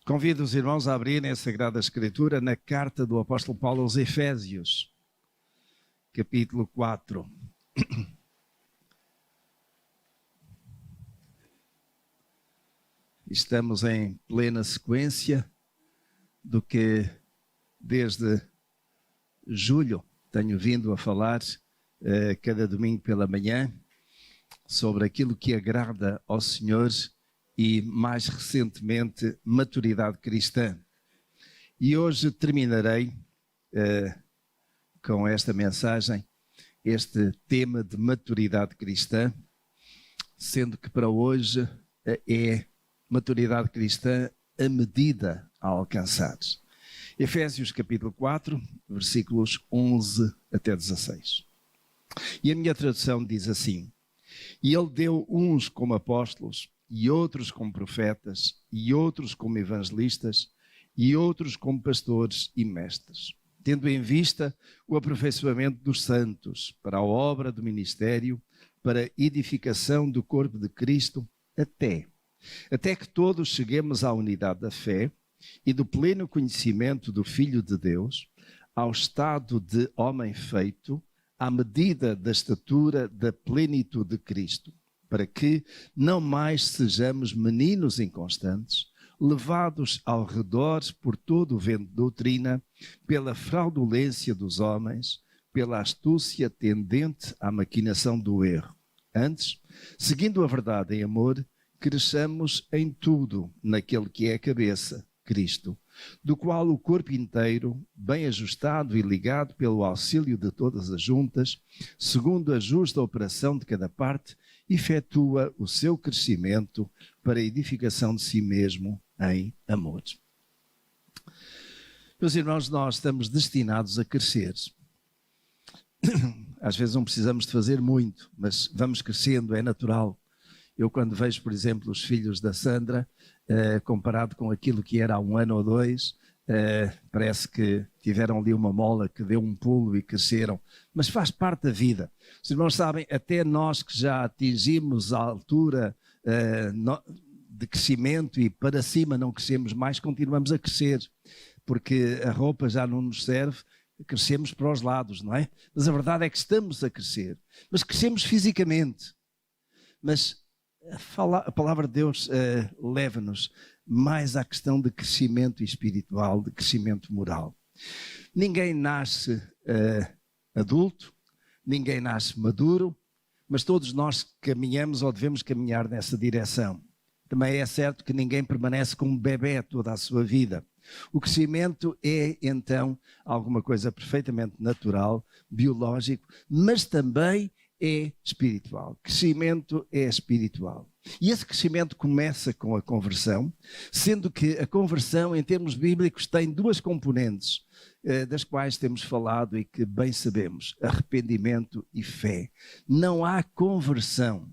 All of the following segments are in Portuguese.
Convido os irmãos a abrirem a Sagrada Escritura na carta do apóstolo Paulo aos Efésios, capítulo 4. Estamos em plena sequência do que desde julho tenho vindo a falar cada domingo pela manhã sobre aquilo que agrada ao Senhor e, mais recentemente, maturidade cristã. E hoje terminarei com esta mensagem, este tema de maturidade cristã, sendo que para hoje é maturidade cristã a medida a alcançar. Efésios capítulo 4, versículos 11 até 16. E a minha tradução diz assim: E ele deu uns como apóstolos, e outros como profetas, e outros como evangelistas, e outros como pastores e mestres, tendo em vista o aperfeiçoamento dos santos, para a obra do ministério, para a edificação do corpo de Cristo, até que todos cheguemos à unidade da fé e do pleno conhecimento do Filho de Deus, ao estado de homem feito, à medida da estatura da plenitude de Cristo, para que não mais sejamos meninos inconstantes, levados ao redor por todo o vento de doutrina, pela fraudulência dos homens, pela astúcia tendente à maquinação do erro. Antes, seguindo a verdade em amor, cresçamos em tudo naquele que é a cabeça, Cristo, do qual o corpo inteiro, bem ajustado e ligado pelo auxílio de todas as juntas, segundo a justa operação de cada parte, efetua o seu crescimento para a edificação de si mesmo em amor. Meus irmãos, nós estamos destinados a crescer. Às vezes não precisamos de fazer muito, mas vamos crescendo, é natural. Eu quando vejo, por exemplo, os filhos da Sandra, comparado com aquilo que era há 1 ano ou 2, parece que tiveram ali uma mola que deu um pulo e cresceram, mas faz parte da vida. Os irmãos sabem, até nós que já atingimos a altura de crescimento e para cima não crescemos mais, continuamos a crescer, porque a roupa já não nos serve, crescemos para os lados, não é? Mas a verdade é que estamos a crescer, mas crescemos fisicamente, mas a palavra de Deus leva-nos mais à questão de crescimento espiritual, de crescimento moral. Ninguém nasce adulto, ninguém nasce maduro, mas todos nós caminhamos ou devemos caminhar nessa direção. Também é certo que ninguém permanece como bebé toda a sua vida. O crescimento é, então, alguma coisa perfeitamente natural, biológico, mas também é espiritual. Crescimento é espiritual. E esse crescimento começa com a conversão, sendo que a conversão, em termos bíblicos, tem 2 componentes, das quais temos falado e que bem sabemos: arrependimento e fé. Não há conversão,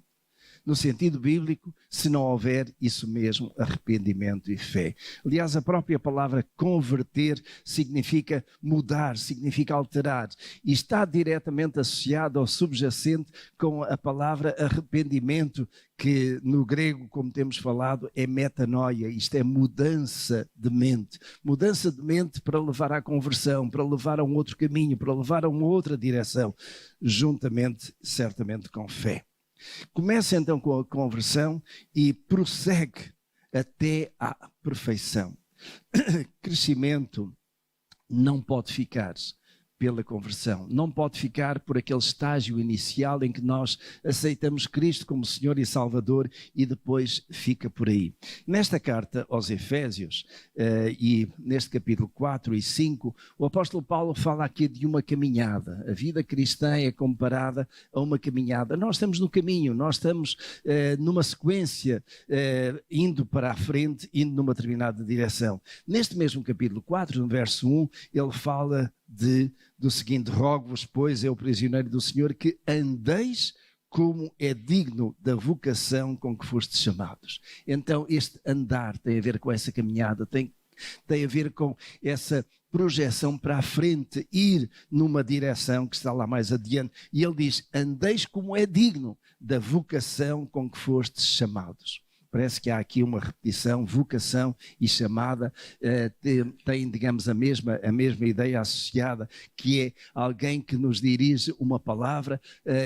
no sentido bíblico, se não houver isso mesmo, arrependimento e fé. Aliás, a própria palavra converter significa mudar, significa alterar, e está diretamente associado ao subjacente com a palavra arrependimento, que no grego, como temos falado, é metanoia, isto é mudança de mente. Mudança de mente para levar à conversão, para levar a um outro caminho, para levar a uma outra direção, juntamente, certamente, com fé. Começa então com a conversão e prossegue até à perfeição. Crescimento não pode ficar pela conversão, não pode ficar por aquele estágio inicial em que nós aceitamos Cristo como Senhor e Salvador e depois fica por aí. Nesta carta aos Efésios e neste capítulo 4 e 5, o apóstolo Paulo fala aqui de uma caminhada. A vida cristã é comparada a uma caminhada. Nós estamos no caminho, nós estamos numa sequência, indo para a frente, indo numa determinada direção. Neste mesmo capítulo 4, no verso 1, ele fala do seguinte: rogo-vos, pois, eu prisioneiro do Senhor, que andeis como é digno da vocação com que fostes chamados. Então este andar tem a ver com essa caminhada, tem a ver com essa projeção para a frente, ir numa direção que está lá mais adiante. E ele diz: andeis como é digno da vocação com que fostes chamados. Parece que há aqui uma repetição, vocação e chamada, têm, digamos, a mesma ideia associada, que é alguém que nos dirige uma palavra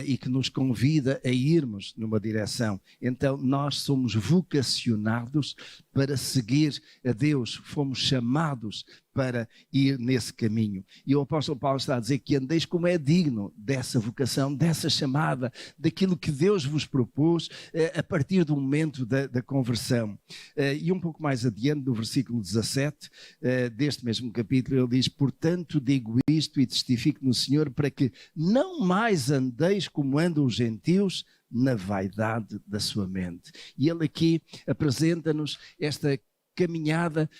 e que nos convida a irmos numa direção. Então, nós somos vocacionados para seguir a Deus, fomos chamados para ir nesse caminho. E o apóstolo Paulo está a dizer que andeis como é digno dessa vocação, dessa chamada, daquilo que Deus vos propôs a partir do momento da conversão. E um pouco mais adiante, no versículo 17 deste mesmo capítulo, ele diz: portanto digo isto e testifico no Senhor, para que não mais andeis como andam os gentios, na vaidade da sua mente. E ele aqui apresenta-nos esta caminhada,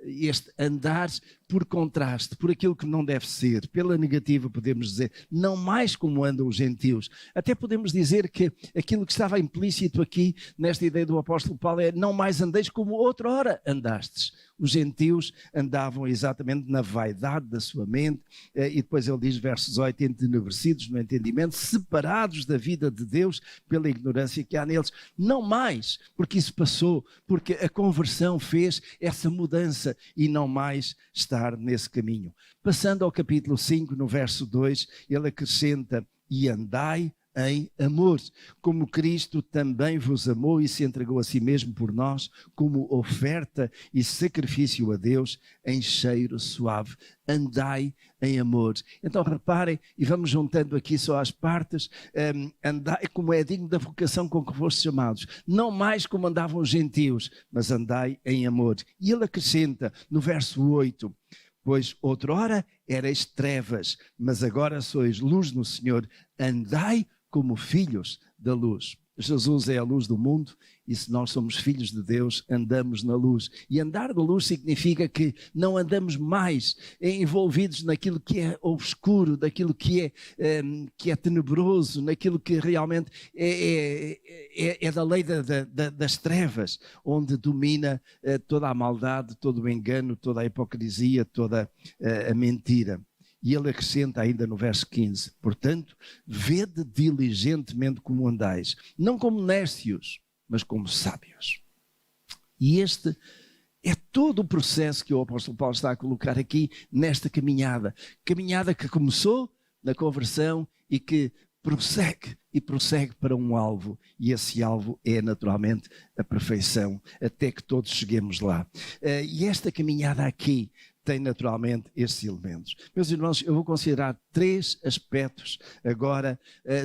este andar por contraste, por aquilo que não deve ser, pela negativa, podemos dizer, não mais como andam os gentios. Até podemos dizer que aquilo que estava implícito aqui nesta ideia do apóstolo Paulo é: não mais andeis como outrora andastes. Os gentios andavam exatamente na vaidade da sua mente, e depois ele diz, versos 18, entenebrecidos no entendimento, separados da vida de Deus pela ignorância que há neles. Não mais, porque isso passou, porque a conversão fez essa mudança e não mais estar nesse caminho. Passando ao capítulo 5, no verso 2, ele acrescenta: e andai em amor, como Cristo também vos amou e se entregou a si mesmo por nós, como oferta e sacrifício a Deus em cheiro suave. Andai em amor. Então reparem, e vamos juntando aqui só as partes, andai como é digno da vocação com que fostes chamados, não mais como andavam os gentios, mas andai em amor. E ele acrescenta no verso 8, pois outrora erais trevas, mas agora sois luz no Senhor, andai como filhos da luz. Jesus é a luz do mundo e se nós somos filhos de Deus, andamos na luz. E andar na luz significa que não andamos mais envolvidos naquilo que é obscuro, daquilo que é tenebroso, naquilo que realmente é da lei das trevas, onde domina toda a maldade, todo o engano, toda a hipocrisia, toda a mentira. E ele acrescenta ainda no verso 15, portanto, vede diligentemente como andais, não como nércios, mas como sábios. E este é todo o processo que o apóstolo Paulo está a colocar aqui nesta caminhada que começou na conversão e que prossegue para um alvo, e esse alvo é naturalmente a perfeição, até que todos cheguemos lá. E esta caminhada aqui tem naturalmente estes elementos. Meus irmãos, eu vou considerar 3 aspectos agora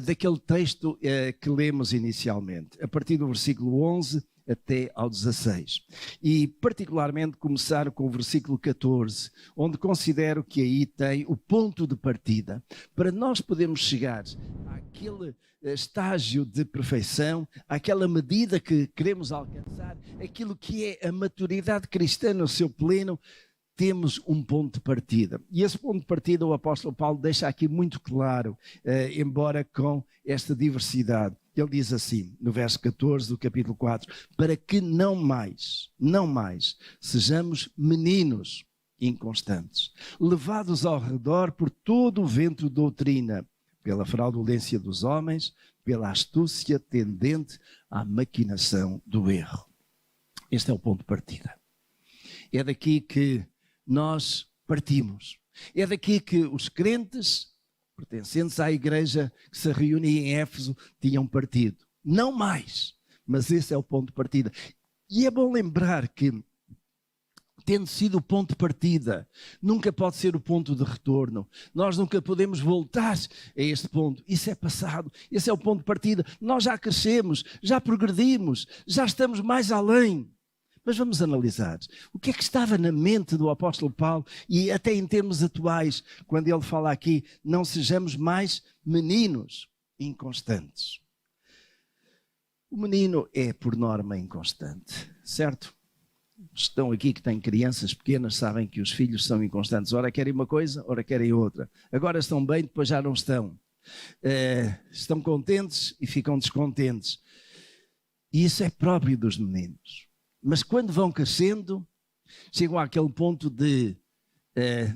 daquele texto que lemos inicialmente, a partir do versículo 11 até ao 16. E particularmente começar com o versículo 14, onde considero que aí tem o ponto de partida para nós podermos chegar àquele estágio de perfeição, àquela medida que queremos alcançar, aquilo que é a maturidade cristã no seu pleno. Temos um ponto de partida. E esse ponto de partida o apóstolo Paulo deixa aqui muito claro, embora com esta diversidade. Ele diz assim, no verso 14 do capítulo 4, para que não mais sejamos meninos inconstantes, levados ao redor por todo o vento de doutrina, pela fraudulência dos homens, pela astúcia tendente à maquinação do erro. Este é o ponto de partida. É daqui que nós partimos. É daqui que os crentes pertencentes à igreja que se reunia em Éfeso tinham partido. Não mais, mas esse é o ponto de partida. E é bom lembrar que, tendo sido o ponto de partida, nunca pode ser o ponto de retorno. Nós nunca podemos voltar a este ponto. Isso é passado, esse é o ponto de partida. Nós já crescemos, já progredimos, já estamos mais além. Mas vamos analisar o que é que estava na mente do apóstolo Paulo e até em termos atuais, quando ele fala aqui, não sejamos mais meninos inconstantes. O menino é, por norma, inconstante, certo? Estão aqui que têm crianças pequenas, sabem que os filhos são inconstantes. Ora querem uma coisa, ora querem outra. Agora estão bem, depois já não estão. Estão contentes e ficam descontentes. E isso é próprio dos meninos. Mas quando vão crescendo, chegam àquele ponto de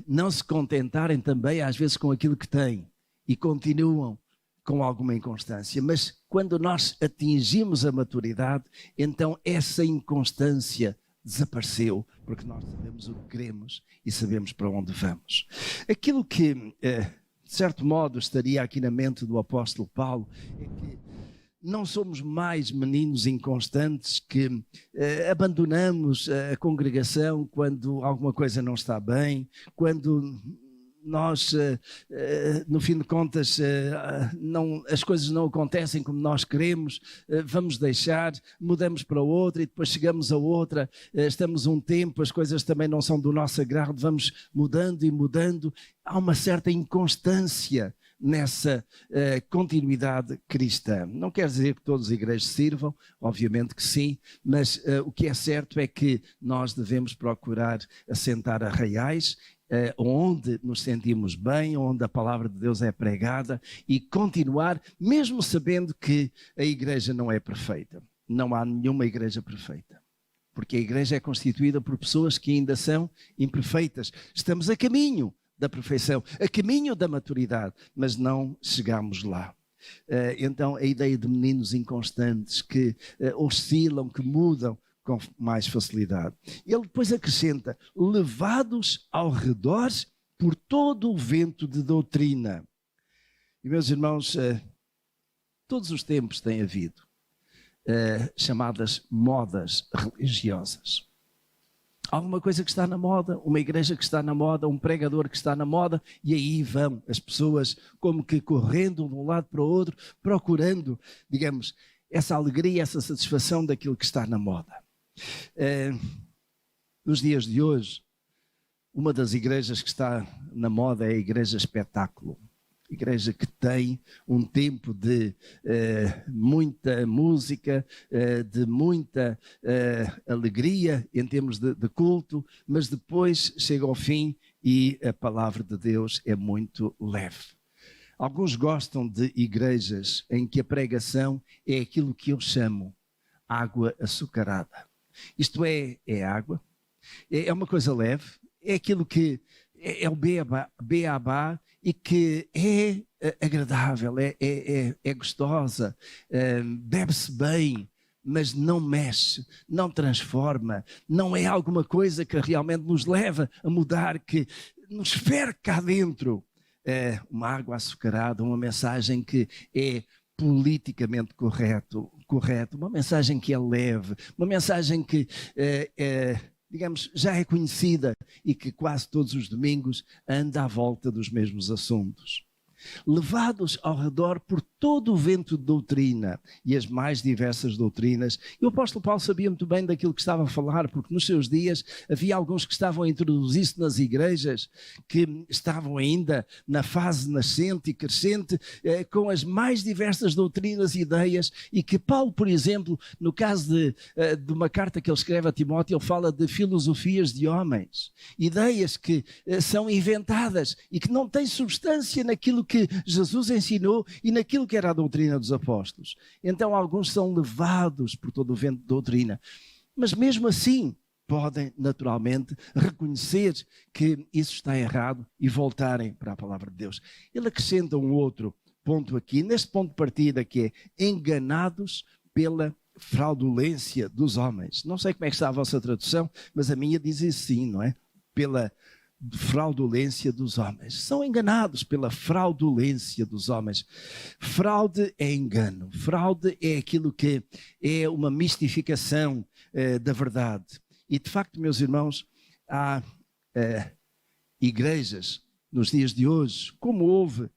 não se contentarem também, às vezes, com aquilo que têm. E continuam com alguma inconstância, mas quando nós atingimos a maturidade, então essa inconstância desapareceu, porque nós sabemos o que queremos e sabemos para onde vamos. Aquilo que, de certo modo, estaria aqui na mente do apóstolo Paulo é que não somos mais meninos inconstantes que abandonamos a congregação quando alguma coisa não está bem, quando nós, no fim de contas, as coisas não acontecem como nós queremos, vamos deixar, mudamos para outra e depois chegamos a outra, estamos um tempo, as coisas também não são do nosso agrado, vamos mudando e mudando. Há uma certa inconstância nessa continuidade cristã. Não quer dizer que todas as igrejas sirvam, obviamente que sim, mas o que é certo é que nós devemos procurar assentar arraiais, onde nos sentimos bem, onde a palavra de Deus é pregada e continuar, mesmo sabendo que a igreja não é perfeita. Não há nenhuma igreja perfeita, porque a igreja é constituída por pessoas que ainda são imperfeitas. Estamos a caminho da perfeição, a caminho da maturidade, mas não chegamos lá. Então a ideia de meninos inconstantes que oscilam, que mudam com mais facilidade. Ele depois acrescenta, levados ao redor por todo o vento de doutrina. E meus irmãos, todos os tempos têm havido chamadas modas religiosas. Alguma coisa que está na moda, uma igreja que está na moda, um pregador que está na moda, e aí vão as pessoas como que correndo de um lado para o outro, procurando, digamos, essa alegria, essa satisfação daquilo que está na moda. Nos dias de hoje, uma das igrejas que está na moda é a igreja espetáculo. Igreja que tem um tempo de muita música, de muita alegria em termos de culto, mas depois chega ao fim e a palavra de Deus é muito leve. Alguns gostam de igrejas em que a pregação é aquilo que eu chamo água açucarada. Isto é água, é uma coisa leve, é aquilo que é o beabá e que é agradável, é gostosa, bebe-se bem, mas não mexe, não transforma, não é alguma coisa que realmente nos leva a mudar, que nos fere cá dentro. É uma água açucarada, uma mensagem que é politicamente correto, uma mensagem que é leve, uma mensagem que digamos, já é conhecida e que quase todos os domingos anda à volta dos mesmos assuntos. Levados ao redor por todo o vento de doutrina e as mais diversas doutrinas. E o apóstolo Paulo sabia muito bem daquilo que estava a falar, porque nos seus dias havia alguns que estavam a introduzir-se nas igrejas, que estavam ainda na fase nascente e crescente, com as mais diversas doutrinas e ideias, e que Paulo, por exemplo, no caso de uma carta que ele escreve a Timóteo, ele fala de filosofias de homens, ideias que são inventadas e que não têm substância naquilo que Jesus ensinou e naquilo que era a doutrina dos apóstolos. Então alguns são levados por todo o vento de doutrina, mas mesmo assim podem naturalmente reconhecer que isso está errado e voltarem para a palavra de Deus. Ele acrescenta um outro ponto aqui, neste ponto de partida, que é enganados pela fraudulência dos homens. Não sei como é que está a vossa tradução, mas a minha diz isso sim, não é? Pela fraudulência dos homens. São enganados pela fraudulência dos homens. Fraude é engano. Fraude é aquilo que é uma mistificação da verdade. E de facto, meus irmãos, há igrejas nos dias de hoje, como houve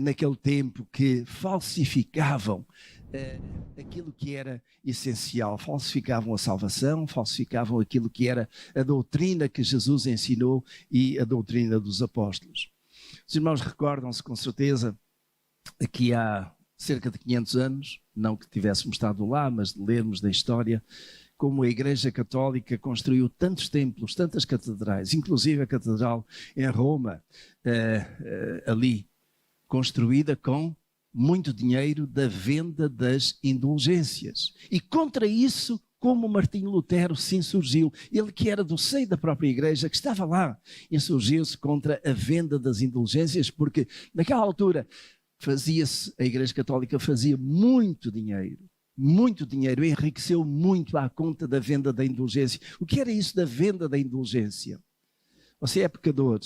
naquele tempo, que falsificavam aquilo que era essencial, falsificavam a salvação, falsificavam aquilo que era a doutrina que Jesus ensinou e a doutrina dos apóstolos. Os irmãos recordam-se com certeza que há cerca de 500 anos, não que tivéssemos estado lá, mas de lermos da história, como a Igreja Católica construiu tantos templos, tantas catedrais, inclusive a Catedral em Roma, ali, construída com muito dinheiro da venda das indulgências. E contra isso, como Martinho Lutero se insurgiu, ele que era do seio da própria igreja, que estava lá, insurgiu-se contra a venda das indulgências, porque naquela altura a Igreja Católica fazia muito dinheiro, enriqueceu muito à conta da venda da indulgência. O que era isso da venda da indulgência? Você é pecador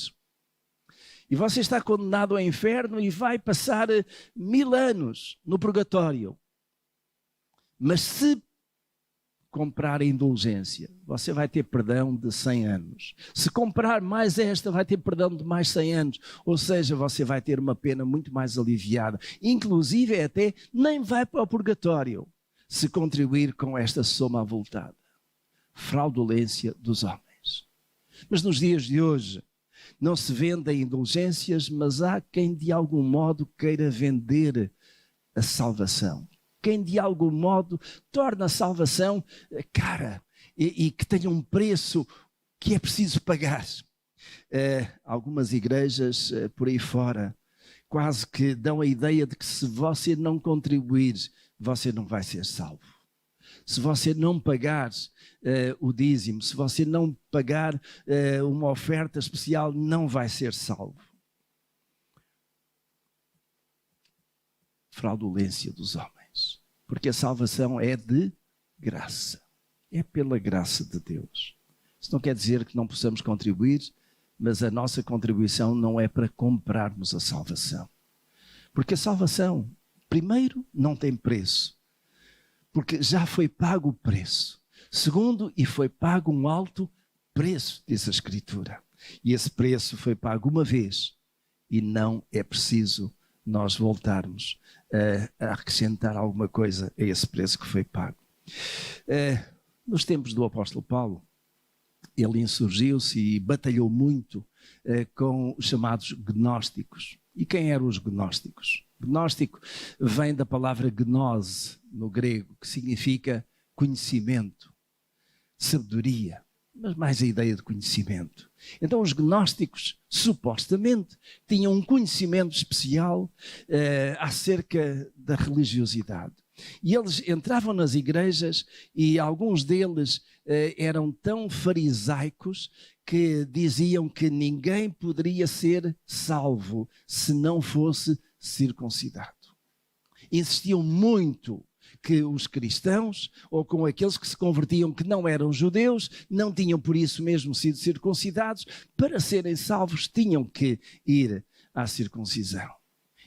e você está condenado ao inferno e vai passar 1000 anos no purgatório. Mas se comprar a indulgência, você vai ter perdão de 100 anos. Se comprar mais esta, vai ter perdão de mais 100 anos. Ou seja, você vai ter uma pena muito mais aliviada. Inclusive, até nem vai para o purgatório se contribuir com esta soma avultada. Fraudulência dos homens. Mas nos dias de hoje, não se vendem indulgências, mas há quem de algum modo queira vender a salvação. Quem de algum modo torna a salvação cara e que tenha um preço que é preciso pagar. Algumas igrejas por aí fora quase que dão a ideia de que se você não contribuir, você não vai ser salvo. Se você não pagar o dízimo, se você não pagar uma oferta especial, não vai ser salvo. Fraudulência dos homens. Porque a salvação é de graça. É pela graça de Deus. Isso não quer dizer que não possamos contribuir, mas a nossa contribuição não é para comprarmos a salvação. Porque a salvação, primeiro, não tem preço. Porque já foi pago o preço. Segundo, e foi pago um alto preço, diz a Escritura. E esse preço foi pago uma vez. E não é preciso nós voltarmos a acrescentar alguma coisa a esse preço que foi pago. Nos tempos do apóstolo Paulo, ele insurgiu-se e batalhou muito com os chamados gnósticos. E quem eram os gnósticos? Gnóstico vem da palavra gnose, no grego, que significa conhecimento, sabedoria, mas mais a ideia de conhecimento. Então os gnósticos, supostamente, tinham um conhecimento especial acerca da religiosidade. E eles entravam nas igrejas e alguns deles eram tão farisaicos que diziam que ninguém poderia ser salvo se não fosse circuncidado. Insistiam muito que os cristãos, ou com aqueles que se convertiam que não eram judeus, não tinham por isso mesmo sido circuncidados, para serem salvos tinham que ir à circuncisão.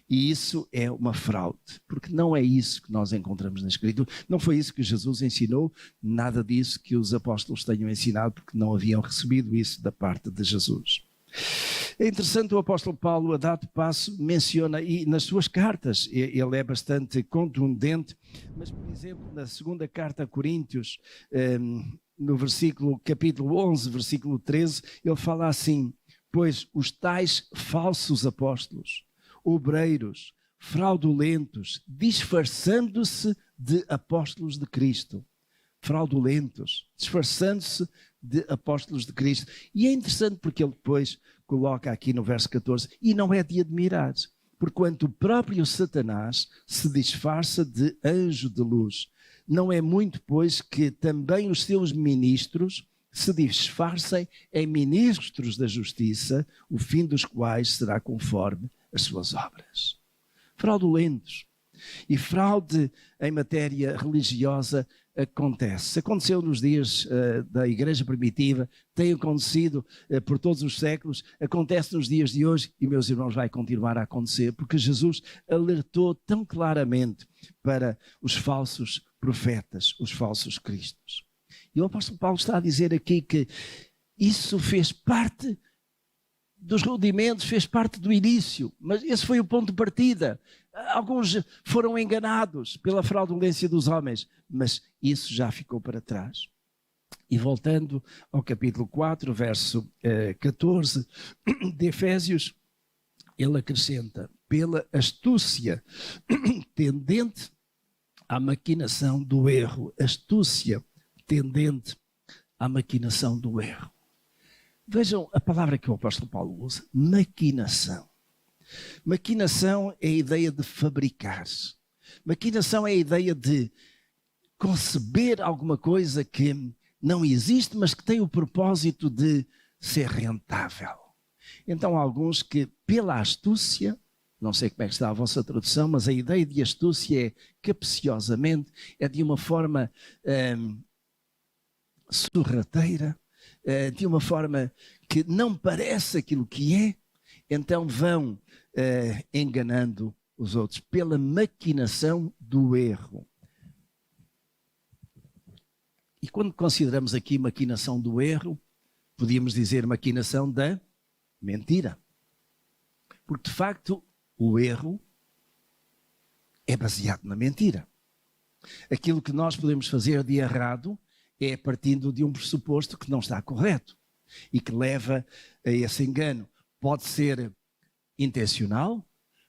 E isso é uma fraude, porque não é isso que nós encontramos na Escritura. Não foi isso que Jesus ensinou, nada disso que os apóstolos tenham ensinado, porque não haviam recebido isso da parte de Jesus. É interessante, o apóstolo Paulo, a dado passo, menciona, e nas suas cartas ele é bastante contundente, mas, por exemplo, na segunda carta a Coríntios, no capítulo 11, versículo 13, ele fala assim: pois os tais falsos apóstolos, obreiros, fraudulentos, disfarçando-se de apóstolos de Cristo. Fraudulentos, disfarçando-se de apóstolos de Cristo. E é interessante porque ele depois coloca aqui no verso 14, e não é de admirar, porquanto o próprio Satanás se disfarça de anjo de luz. Não é muito, pois, que também os seus ministros se disfarcem em ministros da justiça, o fim dos quais será conforme as suas obras. Fraudulentos. E fraude em matéria religiosa acontece. Aconteceu nos dias da Igreja Primitiva, tem acontecido por todos os séculos, acontece nos dias de hoje e, meus irmãos, vai continuar a acontecer, porque Jesus alertou tão claramente para os falsos profetas, os falsos cristos. E o apóstolo Paulo está a dizer aqui que isso fez parte dos rudimentos, fez parte do início, mas esse foi o ponto de partida. Alguns foram enganados pela fraudulência dos homens, mas isso já ficou para trás. E voltando ao capítulo 4, verso 14 de Efésios, ele acrescenta: pela astúcia tendente à maquinação do erro. Astúcia tendente à maquinação do erro. Vejam a palavra que o apóstolo Paulo usa: maquinação. Maquinação é a ideia de fabricar. Maquinação é a ideia de conceber alguma coisa que não existe, mas que tem o propósito de ser rentável. Então, alguns que, pela astúcia, Não sei como é que está a vossa tradução, mas a ideia de astúcia é capciosamente, é de uma forma sorrateira, de uma forma que não parece aquilo que é, então vão enganando os outros pela maquinação do erro. E quando consideramos aqui maquinação do erro, podíamos dizer maquinação da mentira. Porque, de facto, o erro é baseado na mentira. Aquilo que nós podemos fazer de errado é partindo de um pressuposto que não está correto e que leva a esse engano. Pode ser intencional,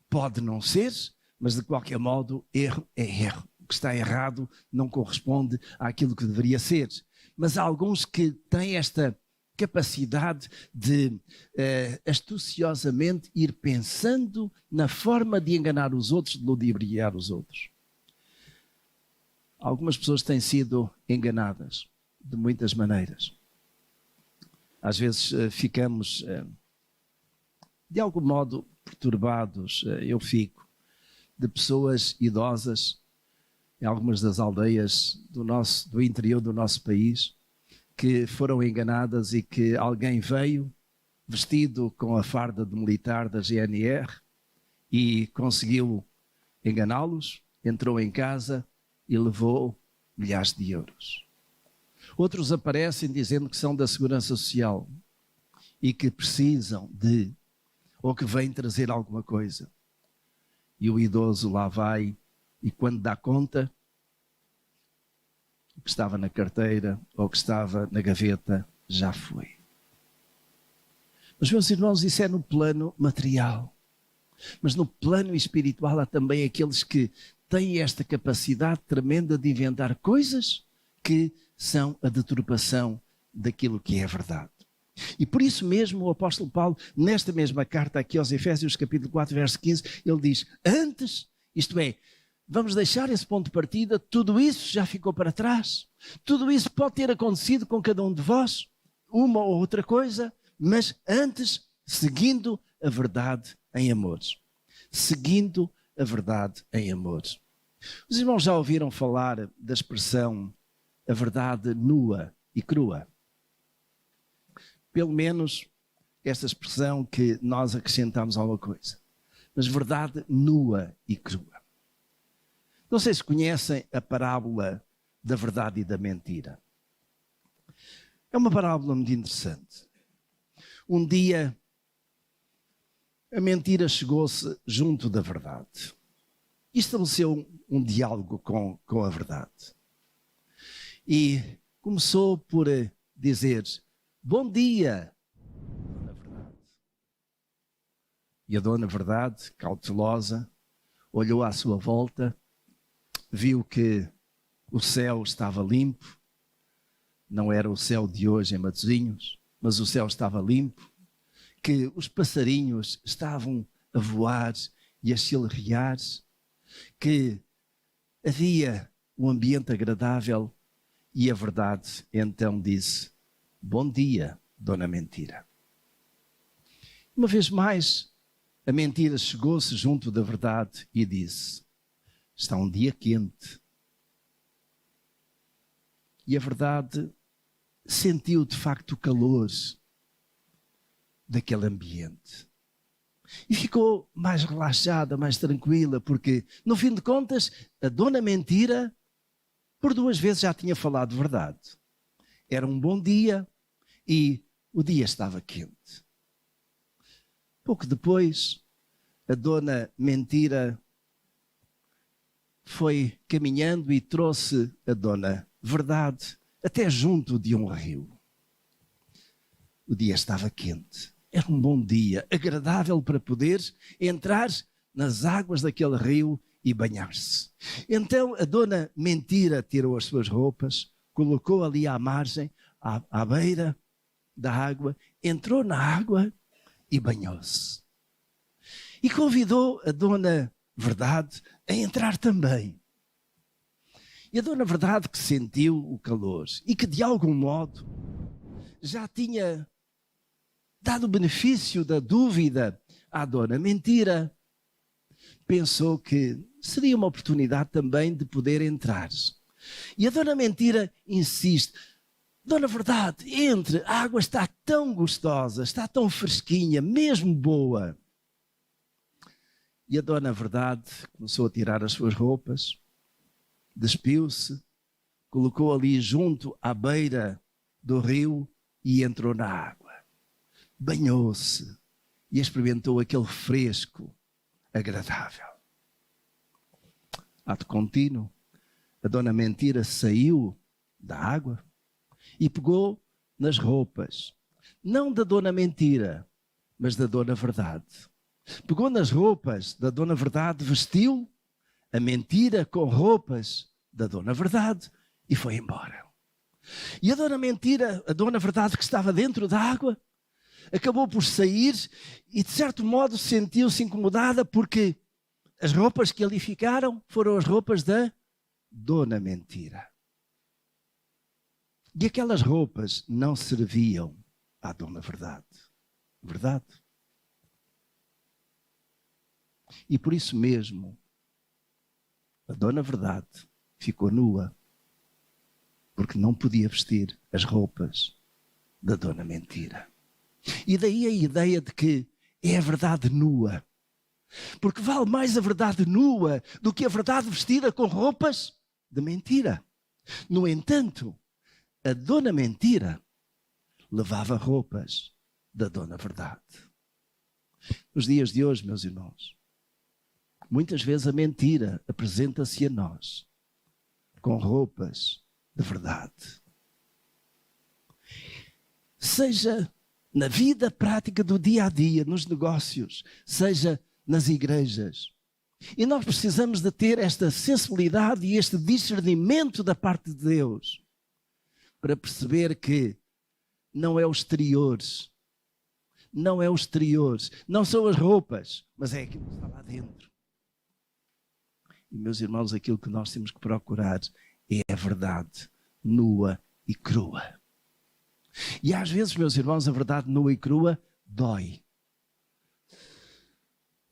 pode não ser, mas de qualquer modo, erro é erro. O que está errado não corresponde àquilo que deveria ser. Mas há alguns que têm esta capacidade de astuciosamente ir pensando na forma de enganar os outros, de ludibriar os outros. Algumas pessoas têm sido enganadas de muitas maneiras. Às vezes ficamos, de algum modo, perturbados. Eu fico, de pessoas idosas, em algumas das aldeias do interior do nosso país, que foram enganadas e que alguém veio vestido com a farda de militar da GNR e conseguiu enganá-los, entrou em casa e levou milhares de euros. Outros aparecem dizendo que são da Segurança Social e que precisam de, ou que vêm trazer alguma coisa. E o idoso lá vai e quando dá conta, o que estava na carteira ou o que estava na gaveta já foi. Mas, meus irmãos, isso é no plano material. Mas no plano espiritual há também aqueles que têm esta capacidade tremenda de inventar coisas que são a deturpação daquilo que é verdade. E por isso mesmo o apóstolo Paulo, nesta mesma carta aqui aos Efésios, capítulo 4, verso 15, ele diz, antes, isto é, vamos deixar esse ponto de partida, tudo isso já ficou para trás, tudo isso pode ter acontecido com cada um de vós, uma ou outra coisa, mas antes, seguindo a verdade em amor. Seguindo a verdade em amor. Os irmãos já ouviram falar da expressão a verdade nua e crua? Pelo menos esta expressão que nós acrescentamos alguma coisa. Mas verdade nua e crua. Não sei se conhecem a parábola da verdade e da mentira. É uma parábola muito interessante. Um dia, a mentira chegou-se junto da verdade e estabeleceu um diálogo com a verdade. E começou por dizer, bom dia, Dona Verdade. E a Dona Verdade, cautelosa, olhou à sua volta, viu que o céu estava limpo, não era o céu de hoje em Matosinhos, mas o céu estava limpo, que os passarinhos estavam a voar e a chilrear, que havia um ambiente agradável e a verdade então disse, bom dia, Dona Mentira. Uma vez mais, a mentira chegou-se junto da verdade e disse, está um dia quente. E a verdade sentiu de facto o calor daquele ambiente. E ficou mais relaxada, mais tranquila, porque, no fim de contas, a Dona Mentira, por 2 vezes já tinha falado verdade. Era um bom dia e o dia estava quente. Pouco depois, a Dona Mentira foi caminhando e trouxe a Dona Verdade até junto de um rio. O dia estava quente. Era um bom dia, agradável para poder entrar nas águas daquele rio e banhar-se. Então a Dona Mentira tirou as suas roupas, colocou ali à margem, à beira da água, entrou na água e banhou-se. E convidou a Dona Verdade a entrar também. E a Dona Verdade, que sentiu o calor e que de algum modo já tinha dado o benefício da dúvida à Dona Mentira, pensou que seria uma oportunidade também de poder entrar. E a Dona Mentira insiste: Dona Verdade, entre, a água está tão gostosa, está tão fresquinha, mesmo boa. E a Dona Verdade começou a tirar as suas roupas, despiu-se, colocou ali junto à beira do rio e entrou na água. Banhou-se e experimentou aquele fresco agradável. Ato contínuo, a Dona Mentira saiu da água e pegou nas roupas, não da Dona Mentira, mas da Dona Verdade. Pegou nas roupas da Dona Verdade, vestiu a mentira com roupas da Dona Verdade e foi embora. E a Dona Mentira, a Dona Verdade que estava dentro da água, acabou por sair e de certo modo sentiu-se incomodada porque as roupas que ali ficaram foram as roupas da Dona Mentira. E aquelas roupas não serviam à Dona Verdade. Verdade? E por isso mesmo, a Dona Verdade ficou nua, porque não podia vestir as roupas da Dona Mentira. E daí a ideia de que é a verdade nua. Porque vale mais a verdade nua do que a verdade vestida com roupas de mentira. No entanto, a Dona Mentira levava roupas da Dona Verdade. Nos dias de hoje, meus irmãos, muitas vezes a mentira apresenta-se a nós com roupas de verdade. Seja na vida prática do dia a dia, nos negócios, seja nas igrejas. E nós precisamos de ter esta sensibilidade e este discernimento da parte de Deus para perceber que não é os exteriores, não é os exteriores, não são as roupas, mas é aquilo que está lá dentro. E, meus irmãos, aquilo que nós temos que procurar é a verdade nua e crua. E às vezes, meus irmãos, a verdade nua e crua dói.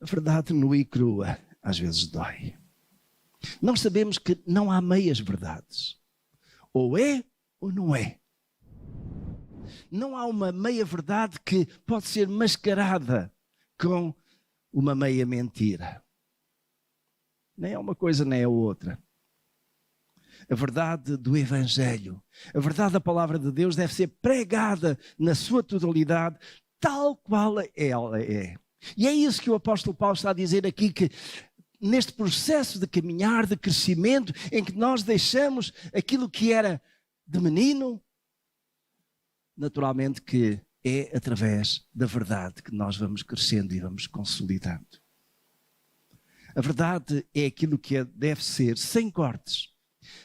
A verdade nua e crua às vezes dói. Nós sabemos que não há meias verdades. Ou é ou não é. Não há uma meia verdade que pode ser mascarada com uma meia mentira. Nem é uma coisa nem é outra. A verdade do Evangelho, a verdade da palavra de Deus deve ser pregada na sua totalidade, tal qual ela é. E é isso que o apóstolo Paulo está a dizer aqui, que neste processo de caminhar, de crescimento, em que nós deixamos aquilo que era de menino, naturalmente que é através da verdade que nós vamos crescendo e vamos consolidando. A verdade é aquilo que deve ser sem cortes,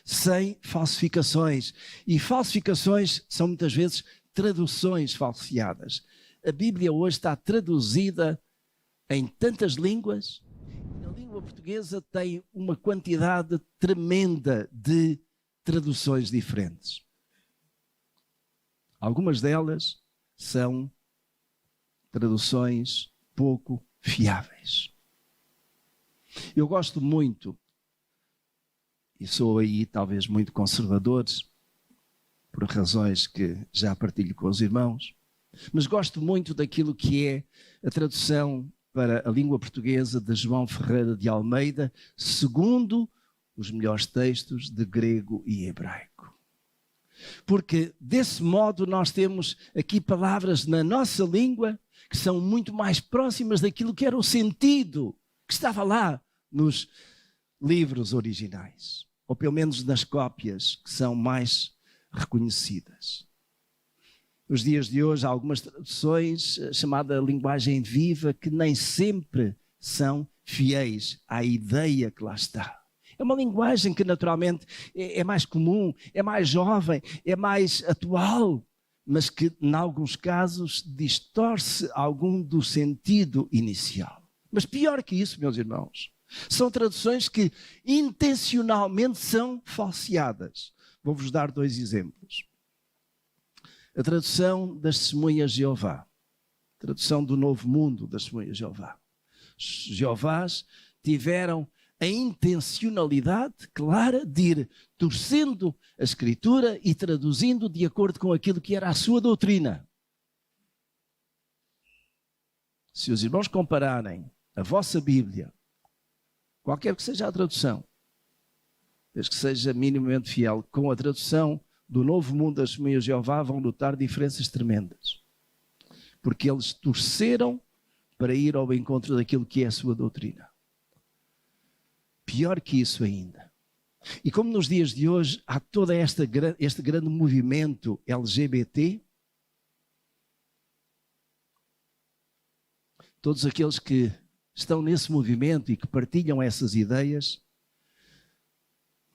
sem falsificações. E falsificações são muitas vezes traduções falseadas. A Bíblia hoje está traduzida em tantas línguas. Na língua portuguesa tem uma quantidade tremenda de traduções diferentes. Algumas delas são traduções pouco fiáveis. Eu gosto muito, e sou aí talvez muito conservador, por razões que já partilho com os irmãos, mas gosto muito daquilo que é a tradução para a língua portuguesa de João Ferreira de Almeida, segundo os melhores textos de grego e hebraico. Porque desse modo nós temos aqui palavras na nossa língua que são muito mais próximas daquilo que era o sentido que estava lá nos livros originais, ou pelo menos nas cópias que são mais reconhecidas. Nos dias de hoje há algumas traduções chamada linguagem viva que nem sempre são fiéis à ideia que lá está. É uma linguagem que naturalmente é mais comum, é mais jovem, é mais atual, mas que em alguns casos distorce algum do sentido inicial. Mas pior que isso, meus irmãos, são traduções que intencionalmente são falseadas. Vou-vos dar 2 exemplos. A tradução das Testemunhas de Jeová. Tradução do Novo Mundo das Testemunhas de Jeová. Jeovás tiveram a intencionalidade clara de ir torcendo a Escritura e traduzindo de acordo com aquilo que era a sua doutrina. Se os irmãos compararem a vossa Bíblia, qualquer que seja a tradução, desde que seja minimamente fiel, com a tradução do Novo Mundo das Testemunhas de Jeová, vão notar diferenças tremendas. Porque eles torceram para ir ao encontro daquilo que é a sua doutrina. Pior que isso ainda. E como nos dias de hoje há todo este grande movimento LGBT, todos aqueles que estão nesse movimento e que partilham essas ideias,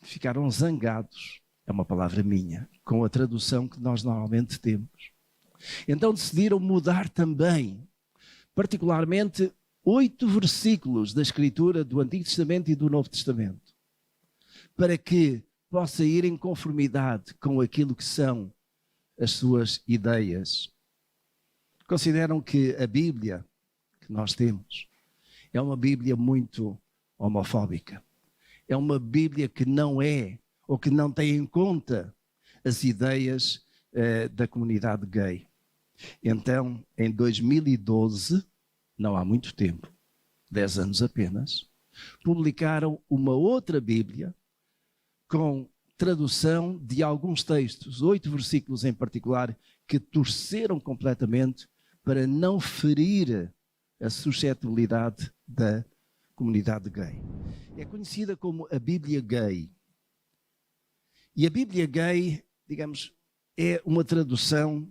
ficaram zangados, é uma palavra minha, com a tradução que nós normalmente temos. Então decidiram mudar também, particularmente 8 versículos da Escritura do Antigo Testamento e do Novo Testamento, para que possa ir em conformidade com aquilo que são as suas ideias. Consideram que a Bíblia que nós temos é uma Bíblia muito homofóbica. É uma Bíblia que não é, ou que não tem em conta as ideias da comunidade gay. Então, em 2012, não há muito tempo, 10 anos apenas, publicaram uma outra Bíblia com tradução de alguns textos, 8 versículos em particular, que torceram completamente para não ferir a suscetibilidade da comunidade gay. É conhecida como a Bíblia gay. E a Bíblia gay, digamos, é uma tradução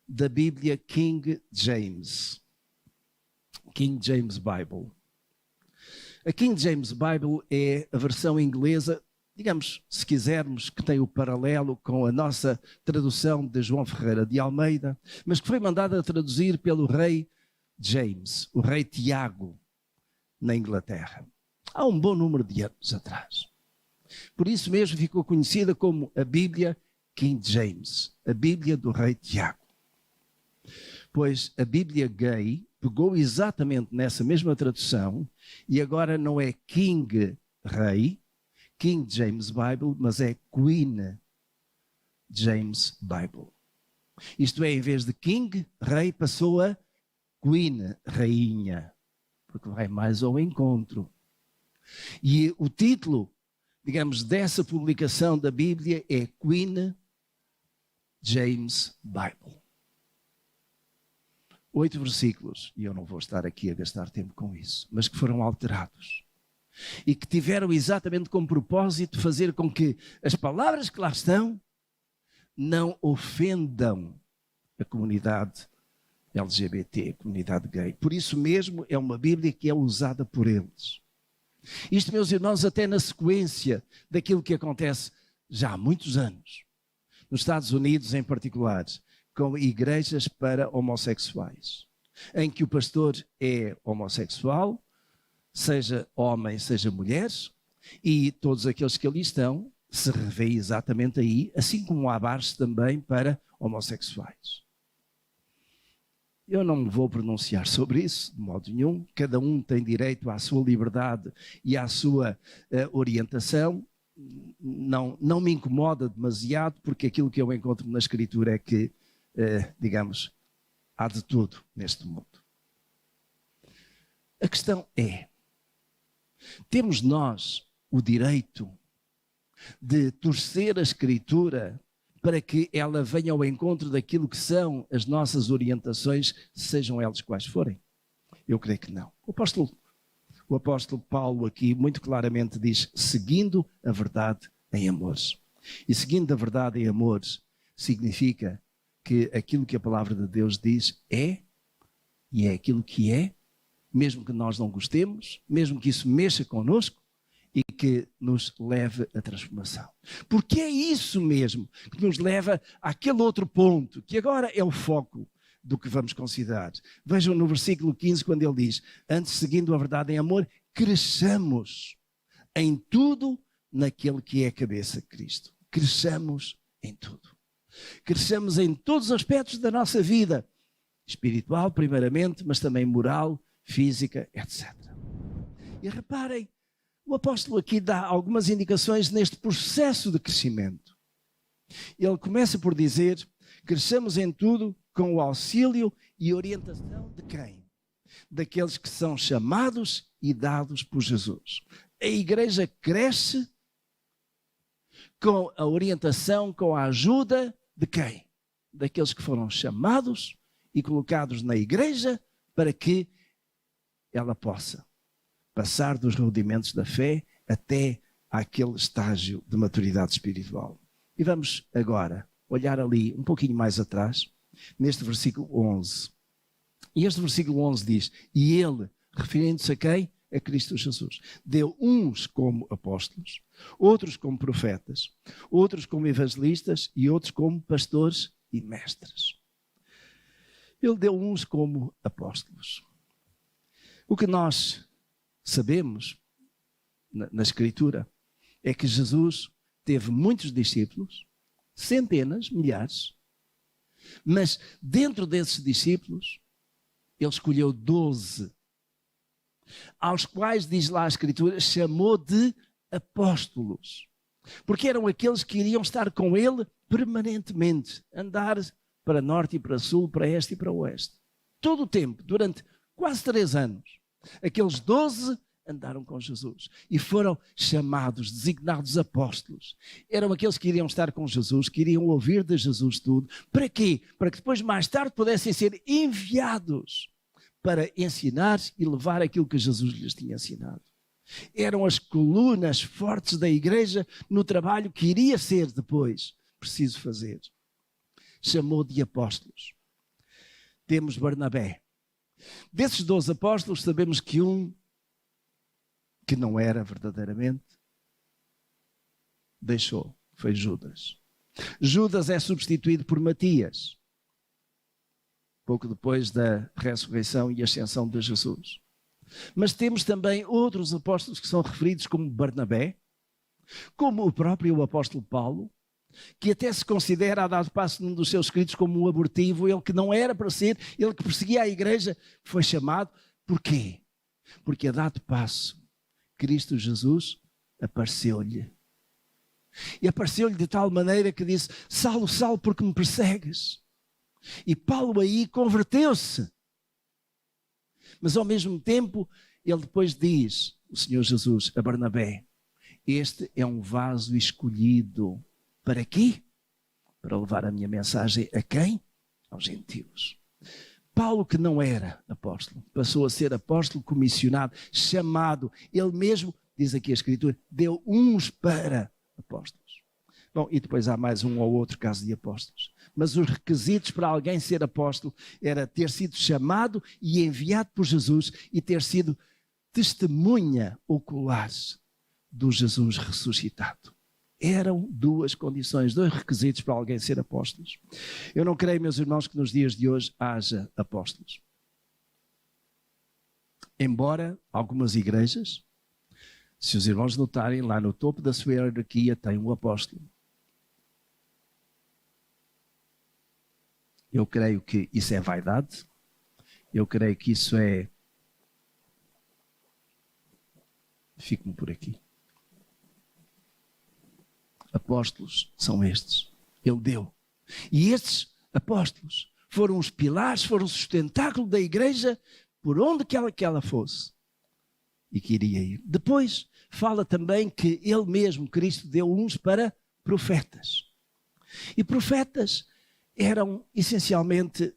da Bíblia King James. King James Bible. A King James Bible é a versão inglesa, digamos, se quisermos, que tem o paralelo com a nossa tradução de João Ferreira de Almeida, mas que foi mandada a traduzir pelo rei James, o rei Tiago, na Inglaterra, há um bom número de anos atrás. Por isso mesmo ficou conhecida como a Bíblia King James, a Bíblia do rei Tiago. Pois a Bíblia gay pegou exatamente nessa mesma tradução e agora não é King Rei, King James Bible, mas é Queen James Bible. Isto é, em vez de King, Rei, passou a Queen, Rainha, porque vai mais ao encontro. E o título, digamos, dessa publicação da Bíblia é Queen James Bible. 8 versículos, e eu não vou estar aqui a gastar tempo com isso, mas que foram alterados. E que tiveram exatamente como propósito fazer com que as palavras que lá estão não ofendam a comunidade LGBT, a comunidade gay. Por isso mesmo é uma Bíblia que é usada por eles. Isto, meus irmãos, até na sequência daquilo que acontece já há muitos anos, nos Estados Unidos em particular, com igrejas para homossexuais, em que o pastor é homossexual, seja homem, seja mulher, e todos aqueles que ali estão se revêem exatamente aí, assim como há bares também para homossexuais. Eu não me vou pronunciar sobre isso, de modo nenhum. Cada um tem direito à sua liberdade e à sua orientação. Não me incomoda demasiado, porque aquilo que eu encontro na Escritura é que, digamos, há de tudo neste mundo. A questão é, temos nós o direito de torcer a Escritura para que ela venha ao encontro daquilo que são as nossas orientações, sejam elas quais forem? Eu creio que não. O apóstolo Paulo aqui muito claramente diz, seguindo a verdade em amores. E seguindo a verdade em amores significa que aquilo que a palavra de Deus diz é, e é aquilo que é, mesmo que nós não gostemos, mesmo que isso mexa connosco, e que nos leve à transformação. Porque é isso mesmo que nos leva àquele outro ponto, que agora é o foco do que vamos considerar. Vejam no versículo 15, quando ele diz, antes, seguindo a verdade em amor, cresçamos em tudo naquele que é a cabeça, Cristo. Cresçamos em tudo. Cresçamos em todos os aspectos da nossa vida, espiritual primeiramente, mas também moral, física, etc. E reparem, o apóstolo aqui dá algumas indicações neste processo de crescimento. Ele começa por dizer: cresçamos em tudo com o auxílio e orientação de quem? Daqueles que são chamados e dados por Jesus. A igreja cresce com a orientação, com a ajuda de quem? Daqueles que foram chamados e colocados na igreja para que ela possa passar dos rudimentos da fé até àquele estágio de maturidade espiritual. E vamos agora olhar ali um pouquinho mais atrás, neste versículo 11. E este versículo 11 diz: e ele, referindo-se a quem? A Cristo Jesus. Deu uns como apóstolos, outros como profetas, outros como evangelistas e outros como pastores e mestres. Ele deu uns como apóstolos. O que nós sabemos na Escritura é que Jesus teve muitos discípulos, centenas, milhares, mas dentro desses discípulos ele escolheu 12, aos quais, diz lá a Escritura, chamou de apóstolos, porque eram aqueles que iriam estar com ele permanentemente, andar para norte e para sul, para este e para oeste. Todo o tempo, durante quase 3 anos, aqueles 12 andaram com Jesus e foram chamados, designados apóstolos. Eram aqueles que iriam estar com Jesus, que iriam ouvir de Jesus tudo. Para quê? Para que depois, mais tarde, pudessem ser enviados para ensinar e levar aquilo que Jesus lhes tinha ensinado. Eram as colunas fortes da igreja no trabalho que iria ser depois preciso fazer. Chamou de apóstolos. Temos Barnabé. Desses 12 apóstolos, sabemos que um que não era verdadeiramente deixou, foi Judas. Judas é substituído por Matias, pouco depois da ressurreição e ascensão de Jesus. Mas temos também outros apóstolos que são referidos como Barnabé, como o próprio apóstolo Paulo, que até se considera, a dado passo num dos seus escritos, como um abortivo, ele que não era para ser, ele que perseguia a igreja, foi chamado. Porquê? Porque a dado passo, Cristo Jesus apareceu-lhe. E apareceu-lhe de tal maneira que disse: Saulo, Saulo, porque me persegues? E Paulo aí converteu-se. Mas ao mesmo tempo, ele depois diz, o Senhor Jesus, a Barnabé: este é um vaso escolhido. Para quê? Para levar a minha mensagem a quem? Aos gentios. Paulo, que não era apóstolo, passou a ser apóstolo comissionado, chamado. Ele mesmo, diz aqui a Escritura, deu uns para apóstolos. Bom, e depois há mais um ou outro caso de apóstolos. Mas os requisitos para alguém ser apóstolo era ter sido chamado e enviado por Jesus e ter sido testemunha ocular do Jesus ressuscitado. Eram 2 condições, 2 requisitos para alguém ser apóstolo. Eu não creio, meus irmãos, que nos dias de hoje haja apóstolos. Embora algumas igrejas, se os irmãos notarem, lá no topo da sua hierarquia tem um apóstolo. Eu creio que isso é vaidade. Eu creio que isso é... Fico-me por aqui. Apóstolos são estes. Ele deu. E estes apóstolos foram os pilares, foram o sustentáculo da igreja por onde que ela fosse e que iria ir. Depois fala também que ele mesmo, Cristo, deu uns para profetas. E profetas eram essencialmente,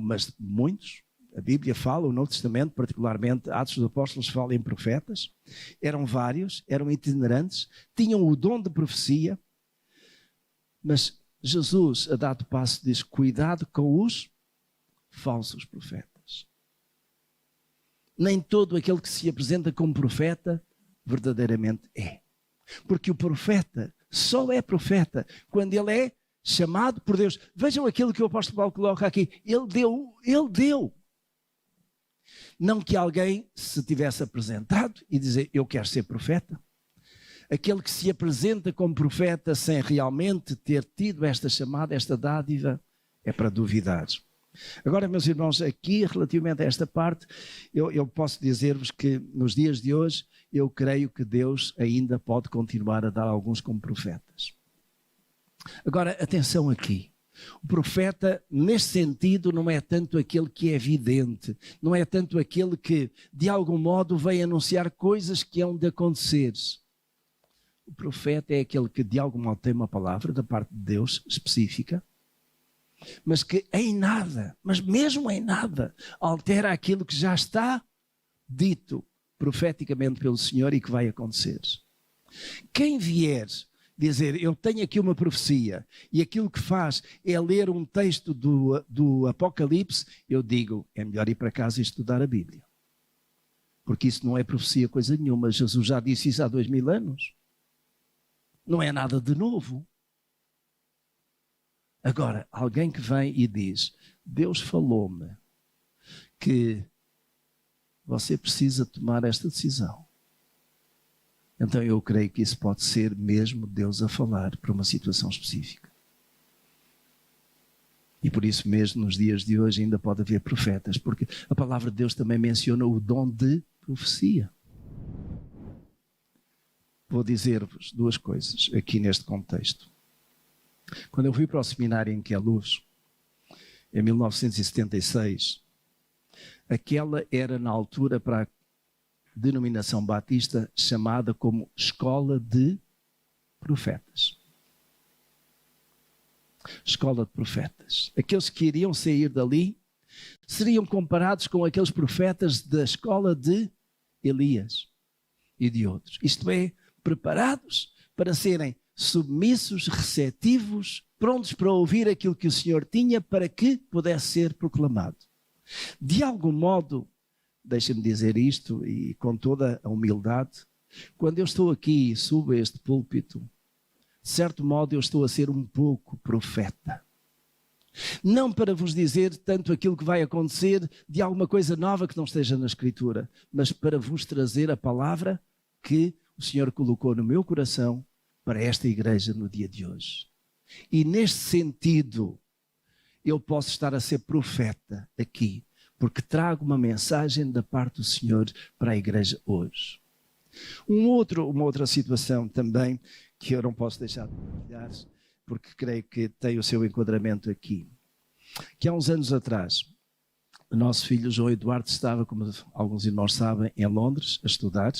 mas muitos, a Bíblia fala, o Novo Testamento, particularmente, Atos dos Apóstolos, fala em profetas. Eram vários, eram itinerantes, tinham o dom de profecia, mas Jesus, a dado passo, diz: cuidado com os falsos profetas. Nem todo aquele que se apresenta como profeta verdadeiramente é. Porque o profeta só é profeta quando ele é chamado por Deus. Vejam aquilo que o apóstolo Paulo coloca aqui. Ele deu. Não que alguém se tivesse apresentado e dizer: eu quero ser profeta. Aquele que se apresenta como profeta sem realmente ter tido esta chamada, esta dádiva, é para duvidar. Agora, meus irmãos, aqui relativamente a esta parte, eu posso dizer-vos que nos dias de hoje, eu creio que Deus ainda pode continuar a dar alguns como profetas. Agora, atenção aqui. O profeta, neste sentido, não é tanto aquele que é vidente, não é tanto aquele que, de algum modo, vem anunciar coisas que hão de acontecer. O profeta é aquele que, de algum modo, tem uma palavra da parte de Deus específica, mas que em nada, mas mesmo em nada, altera aquilo que já está dito profeticamente pelo Senhor e que vai acontecer. Quem vier dizer, eu tenho aqui uma profecia e aquilo que faz é ler um texto do Apocalipse, eu digo, é melhor ir para casa e estudar a Bíblia. Porque isso não é profecia coisa nenhuma. Jesus já disse isso há 2000 anos. Não é nada de novo. Agora, alguém que vem e diz, Deus falou-me que você precisa tomar esta decisão. Então eu creio que isso pode ser mesmo Deus a falar para uma situação específica. E por isso mesmo nos dias de hoje ainda pode haver profetas, porque a palavra de Deus também menciona o dom de profecia. Vou dizer-vos duas coisas aqui neste contexto. Quando eu fui para o seminário em Queluz, em 1976, aquela era na altura para a denominação batista chamada como Escola de Profetas. Escola de Profetas. Aqueles que iriam sair dali seriam comparados com aqueles profetas da escola de Elias e de outros. Isto é, preparados para serem submissos, receptivos, prontos para ouvir aquilo que o Senhor tinha para que pudesse ser proclamado. De algum modo, deixa-me dizer isto e com toda a humildade, quando eu estou aqui e subo a este púlpito, de certo modo eu estou a ser um pouco profeta. Não para vos dizer tanto aquilo que vai acontecer de alguma coisa nova que não esteja na Escritura, mas para vos trazer a palavra que o Senhor colocou no meu coração para esta igreja no dia de hoje. E neste sentido, eu posso estar a ser profeta aqui, porque trago uma mensagem da parte do Senhor para a igreja hoje. Uma outra situação também, que eu não posso deixar de partilhar, porque creio que tem o seu enquadramento aqui. Que há uns anos atrás, o nosso filho João Eduardo estava, como alguns irmãos sabem, em Londres a estudar.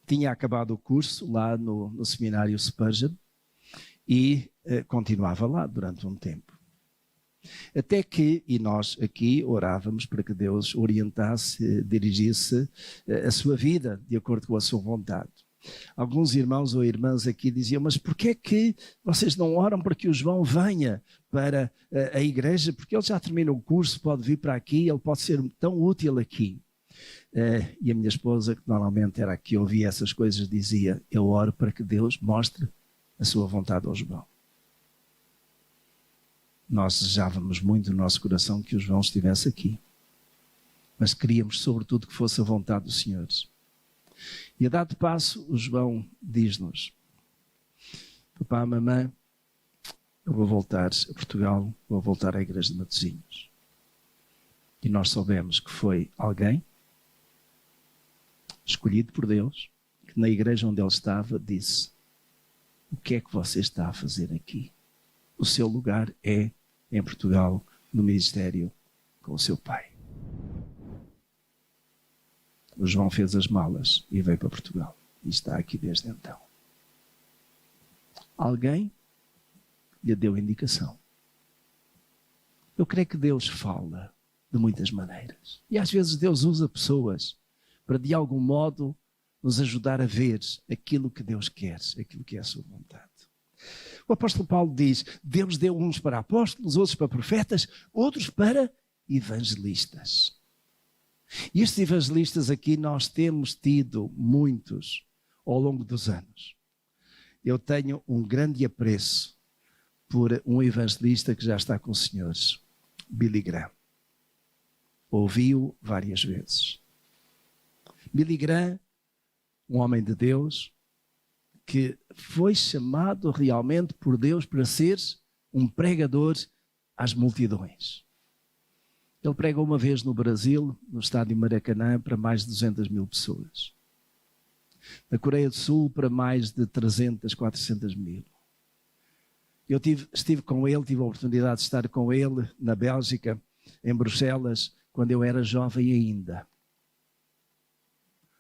Tinha acabado o curso lá no seminário Spurgeon e continuava lá durante um tempo. Até que, e nós aqui orávamos para que Deus orientasse, dirigisse a sua vida de acordo com a sua vontade. Alguns irmãos ou irmãs aqui diziam, mas porquê é que vocês não oram para que o João venha para a igreja? Porque ele já terminou o curso, pode vir para aqui, ele pode ser tão útil aqui. E a minha esposa, que normalmente era a que ouvia essas coisas, dizia, eu oro para que Deus mostre a sua vontade ao João. Nós desejávamos muito no nosso coração que o João estivesse aqui, mas queríamos sobretudo que fosse a vontade do Senhor. E a dado passo, o João diz-nos, papá, mamãe, eu vou voltar a Portugal, vou voltar à igreja de Matosinhos. E nós soubemos que foi alguém escolhido por Deus, que na igreja onde ele estava disse, o que é que você está a fazer aqui? O seu lugar é em Portugal, no ministério com o seu pai. O João fez as malas e veio para Portugal. E está aqui desde então. Alguém lhe deu indicação. Eu creio que Deus fala de muitas maneiras. E às vezes Deus usa pessoas para de algum modo nos ajudar a ver aquilo que Deus quer, aquilo que é a sua vontade. O apóstolo Paulo diz, Deus deu uns para apóstolos, outros para profetas, outros para evangelistas. E estes evangelistas aqui nós temos tido muitos ao longo dos anos. Eu tenho um grande apreço por um evangelista que já está com os senhores, Billy Graham. Ouvi-o várias vezes. Billy Graham, um homem de Deus, que foi chamado realmente por Deus para ser um pregador às multidões. Ele pregou uma vez no Brasil, no estádio Maracanã, para mais de 200 mil pessoas. Na Coreia do Sul, para mais de 300, 400 mil. Eu estive com ele, tive a oportunidade de estar com ele na Bélgica, em Bruxelas, quando eu era jovem ainda.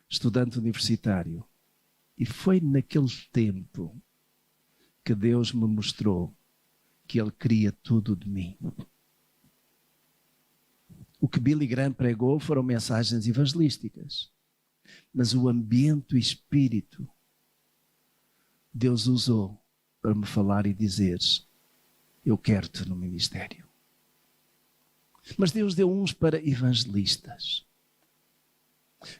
Estudante universitário. E foi naquele tempo que Deus me mostrou que Ele queria tudo de mim. O que Billy Graham pregou foram mensagens evangelísticas. Mas o ambiente, o espírito, Deus usou para me falar e dizer: eu quero-te no ministério. Mas Deus deu uns para evangelistas.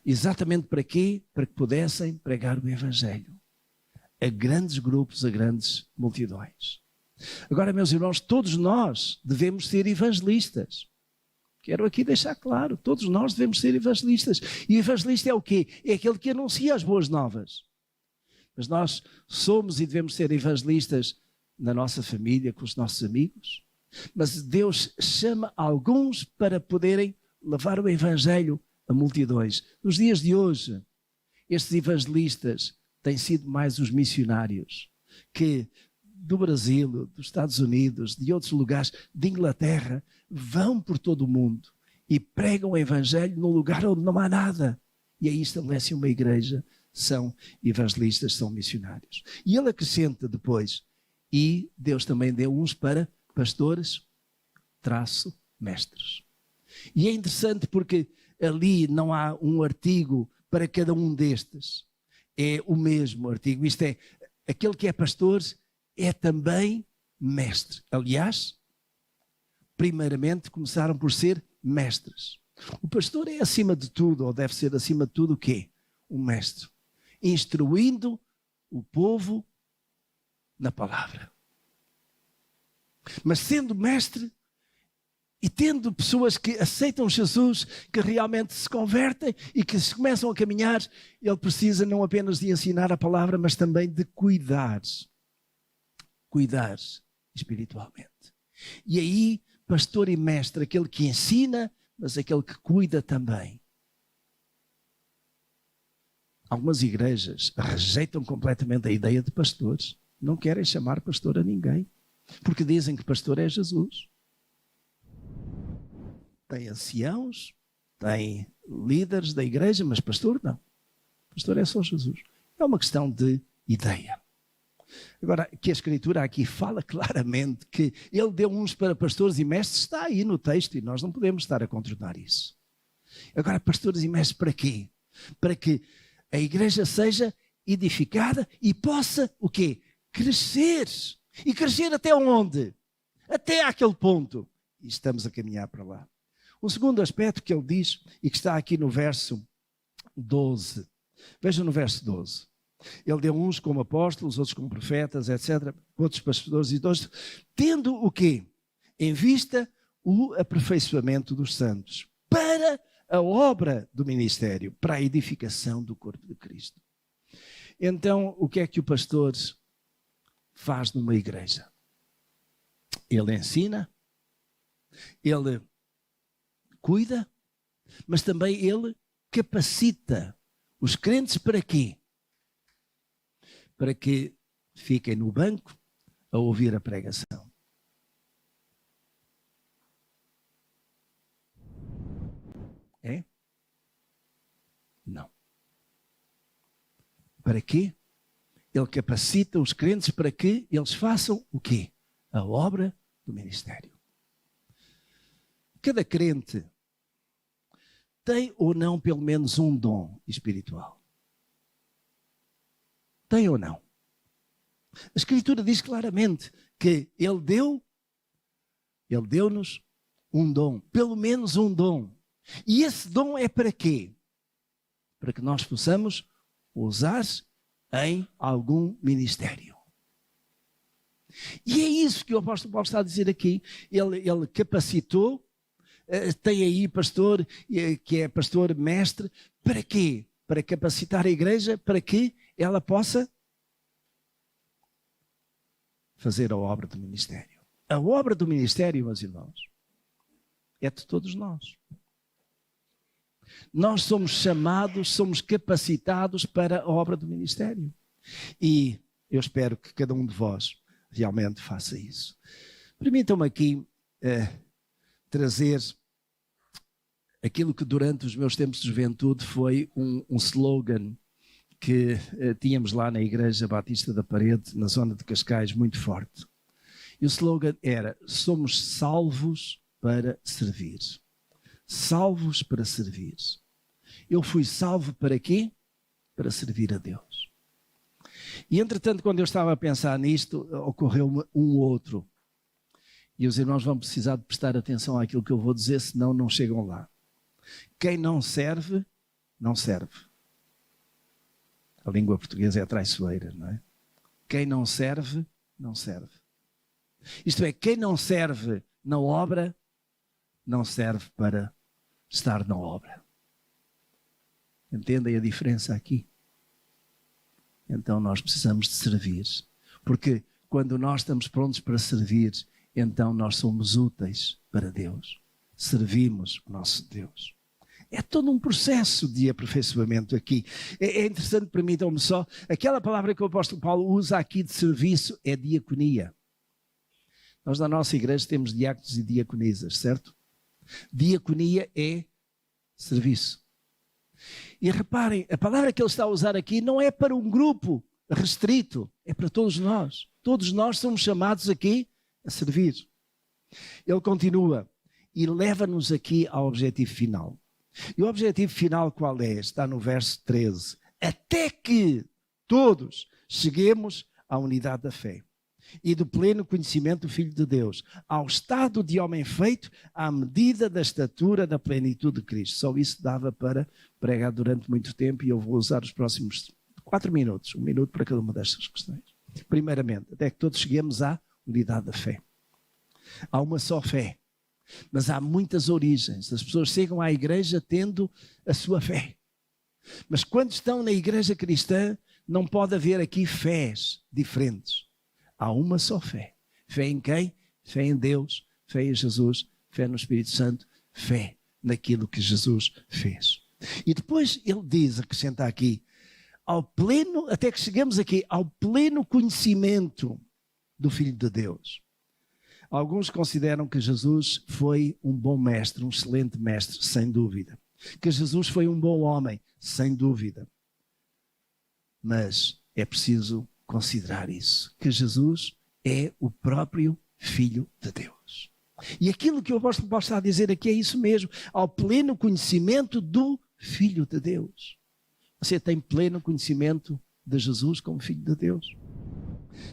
Exatamente para quê? Para que pudessem pregar o evangelho a grandes grupos, a grandes multidões. Agora, meus irmãos, todos nós devemos ser evangelistas. Quero aqui deixar claro, todos nós devemos ser evangelistas. E evangelista é o quê? É aquele que anuncia as boas novas. Mas nós somos e devemos ser evangelistas na nossa família, com os nossos amigos. Mas Deus chama alguns para poderem levar o evangelho a multidões. Nos dias de hoje, estes evangelistas têm sido mais os missionários que do Brasil, dos Estados Unidos, de outros lugares, de Inglaterra, vão por todo o mundo e pregam o evangelho num lugar onde não há nada. E aí estabelecem uma igreja, são evangelistas, são missionários. E ele acrescenta depois, e Deus também deu uns para pastores, mestres. E é interessante porque ali não há um artigo para cada um destes. É o mesmo artigo. Isto é, aquele que é pastor é também mestre. Aliás, primeiramente começaram por ser mestres. O pastor é acima de tudo, ou deve ser acima de tudo o quê? Um mestre. Instruindo o povo na palavra. Mas sendo mestre e tendo pessoas que aceitam Jesus, que realmente se convertem e que se começam a caminhar, ele precisa não apenas de ensinar a palavra, mas também de cuidar espiritualmente. E aí, pastor e mestre, aquele que ensina, mas aquele que cuida também. Algumas igrejas rejeitam completamente a ideia de pastores. Não querem chamar pastor a ninguém, porque dizem que pastor é Jesus. Tem anciãos, tem líderes da igreja, mas pastor não. Pastor é só Jesus. É uma questão de ideia. Agora, que a Escritura aqui fala claramente que ele deu uns para pastores e mestres, está aí no texto e nós não podemos estar a contornar isso. Agora, pastores e mestres para quê? Para que a igreja seja edificada e possa, o quê? Crescer. E crescer até onde? Até àquele ponto. E estamos a caminhar para lá. O segundo aspecto que ele diz, e que está aqui no verso 12. Veja no verso 12. Ele deu uns como apóstolos, outros como profetas, etc. Outros pastores e dois. Tendo o quê? Em vista o aperfeiçoamento dos santos. Para a obra do ministério, para a edificação do corpo de Cristo. Então, o que é que o pastor faz numa igreja? Ele ensina, ele cuida, mas também ele capacita os crentes para quê? Para que fiquem no banco a ouvir a pregação. É? Não. Para quê? Ele capacita os crentes para que eles façam o quê? A obra do ministério. Cada crente tem ou não pelo menos um dom espiritual? Tem ou não? A Escritura diz claramente que Ele deu-nos um dom, pelo menos um dom. E esse dom é para quê? Para que nós possamos usar em algum ministério. E é isso que o apóstolo Paulo está a dizer aqui. Ele capacitou, tem aí pastor, que é pastor mestre, para quê? Para capacitar a igreja, para que ela possa fazer a obra do ministério. A obra do ministério, meus irmãos, é de todos nós. Nós somos chamados, somos capacitados para a obra do ministério. E eu espero que cada um de vós realmente faça isso. Permitam-me aqui trazer aquilo que durante os meus tempos de juventude foi um slogan que tínhamos lá na Igreja Batista da Parede, na zona de Cascais, muito forte. E o slogan era: somos salvos para servir. Salvos para servir. Eu fui salvo para quê? Para servir a Deus. E entretanto, quando eu estava a pensar nisto, ocorreu-me um outro. E os irmãos vão precisar de prestar atenção àquilo que eu vou dizer, senão não chegam lá. Quem não serve, não serve. A língua portuguesa é traiçoeira, não é? Quem não serve, não serve. Isto é, quem não serve na obra, não serve para estar na obra. Entendem a diferença aqui? Então nós precisamos de servir. Porque quando nós estamos prontos para servir, então nós somos úteis para Deus. Servimos o nosso Deus. É todo um processo de aperfeiçoamento aqui. É interessante, permitam-me só, aquela palavra que o apóstolo Paulo usa aqui de serviço é diaconia. Nós na nossa igreja temos diáconos e diaconisas, certo? Diaconia é serviço. E reparem, a palavra que ele está a usar aqui não é para um grupo restrito, é para todos nós. Todos nós somos chamados aqui a servir. Ele continua e leva-nos aqui ao objetivo final. E o objetivo final qual é? Está no verso 13. Até que todos cheguemos à unidade da fé e do pleno conhecimento do Filho de Deus, ao estado de homem feito à medida da estatura da plenitude de Cristo. Só isso dava para pregar durante muito tempo e eu vou usar os próximos 4 minutos, 1 minuto para cada uma destas questões. Primeiramente, até que todos cheguemos à unidade da fé. Há uma só fé, mas há muitas origens. As pessoas chegam à igreja tendo a sua fé. Mas quando estão na igreja cristã, não pode haver aqui fés diferentes. Há uma só fé. Fé em quem? Fé em Deus, fé em Jesus, fé no Espírito Santo, fé naquilo que Jesus fez. E depois ele diz, acrescenta aqui, ao pleno, até que chegamos aqui, ao pleno conhecimento do Filho de Deus. Alguns consideram que Jesus foi um bom mestre, um excelente mestre, sem dúvida. Que Jesus foi um bom homem, sem dúvida. Mas é preciso considerar isso, que Jesus é o próprio Filho de Deus. E aquilo que o apóstolo Paulo está a dizer aqui é isso mesmo, ao pleno conhecimento do Filho de Deus. Você tem pleno conhecimento de Jesus como Filho de Deus?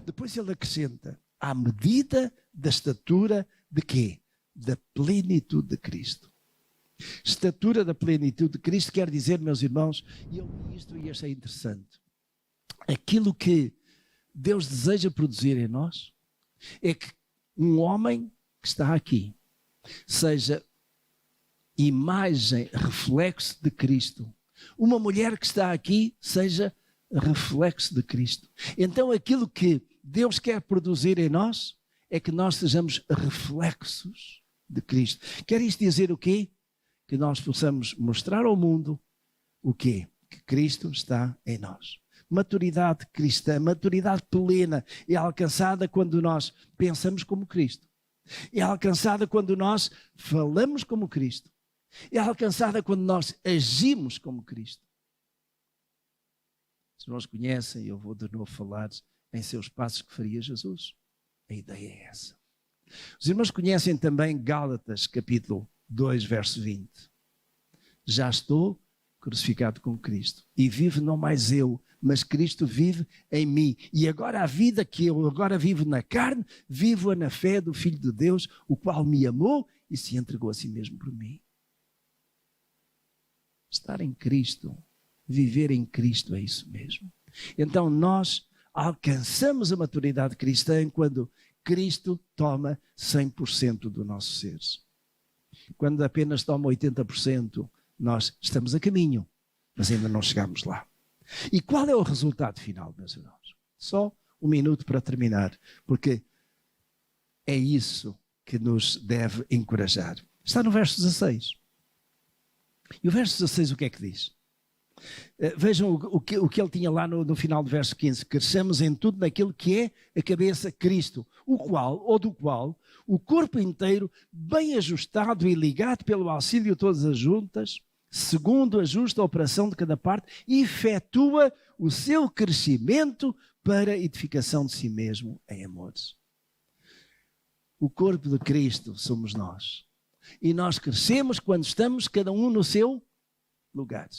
Depois ele acrescenta, à medida da estatura de quê? Da plenitude de Cristo. Estatura da plenitude de Cristo quer dizer, meus irmãos, e eu li isto e achei interessante, aquilo que Deus deseja produzir em nós é que um homem que está aqui seja imagem, reflexo de Cristo. Uma mulher que está aqui seja reflexo de Cristo. Então aquilo que Deus quer produzir em nós é que nós sejamos reflexos de Cristo. Quer isto dizer o quê? Que nós possamos mostrar ao mundo o quê? Que Cristo está em nós. Maturidade cristã, maturidade plena é alcançada quando nós pensamos como Cristo. É alcançada quando nós falamos como Cristo. É alcançada quando nós agimos como Cristo. Os irmãos conhecem, eu vou de novo falar em seus passos que faria Jesus. A ideia é essa. Os irmãos conhecem também Gálatas, capítulo 2, verso 20. Já estou crucificado com Cristo e vivo não mais eu, mas Cristo vive em mim. E agora a vida que eu agora vivo na carne, vivo-a na fé do Filho de Deus, o qual me amou e se entregou a si mesmo por mim. Estar em Cristo, viver em Cristo é isso mesmo. Então nós alcançamos a maturidade cristã quando Cristo toma 100% do nosso ser. Quando apenas toma 80%, nós estamos a caminho, mas ainda não chegamos lá. E qual é o resultado final, meus irmãos? Só 1 minuto para terminar, porque é isso que nos deve encorajar. Está no verso 16. E o verso 16 o que é que diz? Vejam o que ele tinha lá no final do verso 15. Cresçamos em tudo naquilo que é a cabeça, Cristo, o qual, ou do qual, o corpo inteiro, bem ajustado e ligado pelo auxílio de todas as juntas, segundo a justa operação de cada parte, efetua o seu crescimento para a edificação de si mesmo em amores. O corpo de Cristo somos nós. E nós crescemos quando estamos cada um no seu lugar.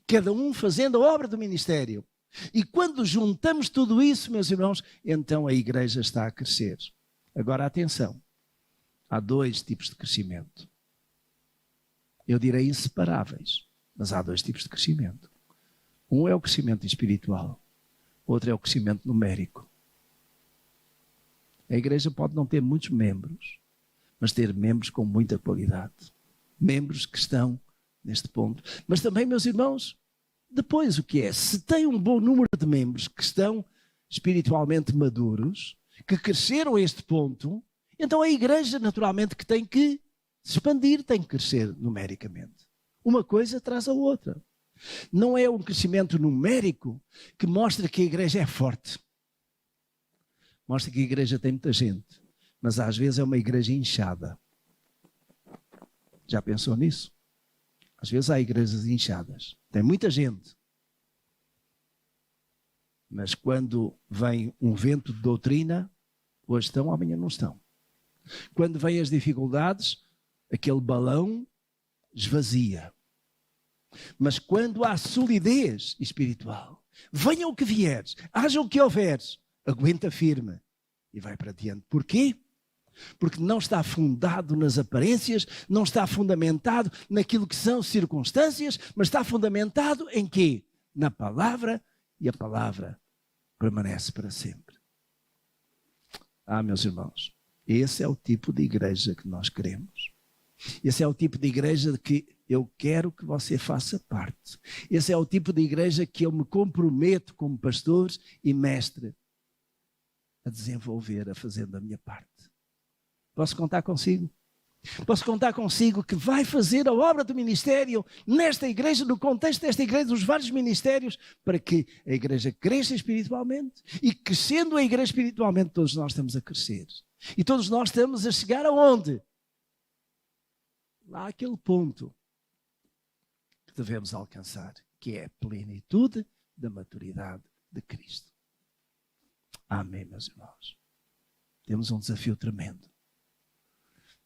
Cada um fazendo a obra do ministério. E quando juntamos tudo isso, meus irmãos, então a igreja está a crescer. Agora, atenção. Há dois tipos de crescimento. Eu direi inseparáveis, mas há dois tipos de crescimento. Um é o crescimento espiritual. Outro é o crescimento numérico. A igreja pode não ter muitos membros, mas ter membros com muita qualidade. Membros que estão neste ponto. Mas também, meus irmãos, depois o que é? Se tem um bom número de membros que estão espiritualmente maduros, que cresceram a este ponto, então a igreja naturalmente que tem que se expandir, tem que crescer numericamente. Uma coisa traz a outra. Não é um crescimento numérico que mostra que a igreja é forte. Mostra que a igreja tem muita gente, mas às vezes é uma igreja inchada. Já pensou nisso? Às vezes há igrejas inchadas. Tem muita gente. Mas quando vem um vento de doutrina, hoje estão, amanhã não estão. Quando vêm as dificuldades, aquele balão esvazia. Mas quando há solidez espiritual, venha o que vieres, haja o que houveres, aguenta firme e vai para diante. Porquê? Porque não está fundado nas aparências, não está fundamentado naquilo que são circunstâncias, mas está fundamentado em quê? Na palavra, e a palavra permanece para sempre. Meus irmãos, esse é o tipo de igreja que nós queremos. Esse é o tipo de igreja que eu quero que você faça parte. Esse é o tipo de igreja que eu me comprometo como pastor e mestre a desenvolver, a fazer da minha parte. Posso contar consigo? Posso contar consigo que vai fazer a obra do ministério nesta igreja, no contexto desta igreja, dos vários ministérios, para que a igreja cresça espiritualmente e crescendo a igreja espiritualmente, todos nós estamos a crescer. E todos nós estamos a chegar aonde? Lá àquele ponto que devemos alcançar, que é a plenitude da maturidade de Cristo. Amém, meus irmãos. Temos um desafio tremendo.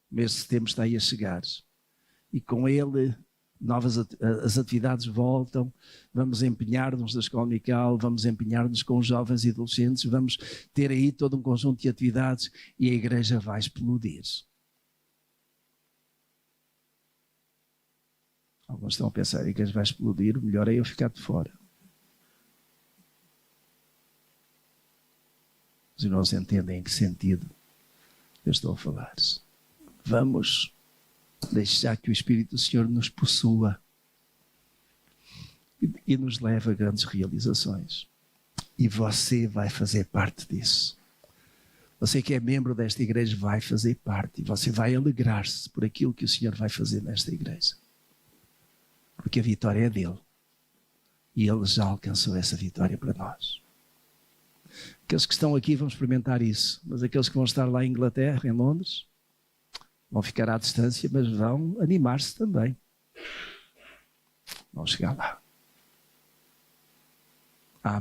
O mês de setembro está aí a chegar e com ele as atividades voltam, vamos empenhar-nos na escola dominical, vamos empenhar-nos com os jovens e adolescentes, vamos ter aí todo um conjunto de atividades e a igreja vai explodir. Alguns estão a pensar, a igreja vai explodir, o melhor é eu ficar de fora. Os irmãos entendem em que sentido eu estou a falar. Vamos deixar que o Espírito do Senhor nos possua e nos leve a grandes realizações. E você vai fazer parte disso. Você que é membro desta igreja vai fazer parte e você vai alegrar-se por aquilo que o Senhor vai fazer nesta igreja. Porque a vitória é dele. E ele já alcançou essa vitória para nós. Aqueles que estão aqui vão experimentar isso, mas aqueles que vão estar lá em Inglaterra, em Londres, vão ficar à distância, mas vão animar-se também. Vão chegar lá.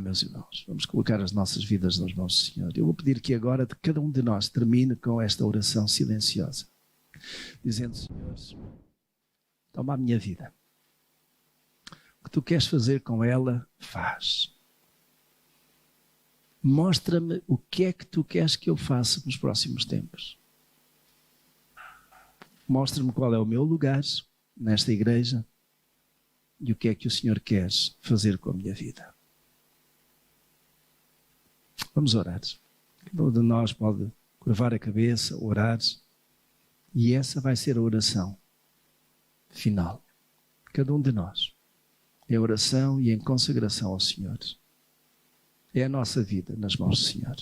Meus irmãos, vamos colocar as nossas vidas nas mãos do Senhor. Eu vou pedir que agora de cada um de nós termine com esta oração silenciosa, dizendo: Senhor, toma a minha vida. O que tu queres fazer com ela, faz. Mostra-me o que é que tu queres que eu faça nos próximos tempos. Mostra-me qual é o meu lugar nesta igreja e o que é que o Senhor quer fazer com a minha vida. Vamos orar. Cada um de nós pode curvar a cabeça, orar, e essa vai ser a oração final. Cada um de nós. Em oração e em consagração ao Senhor. É a nossa vida nas mãos do Senhor.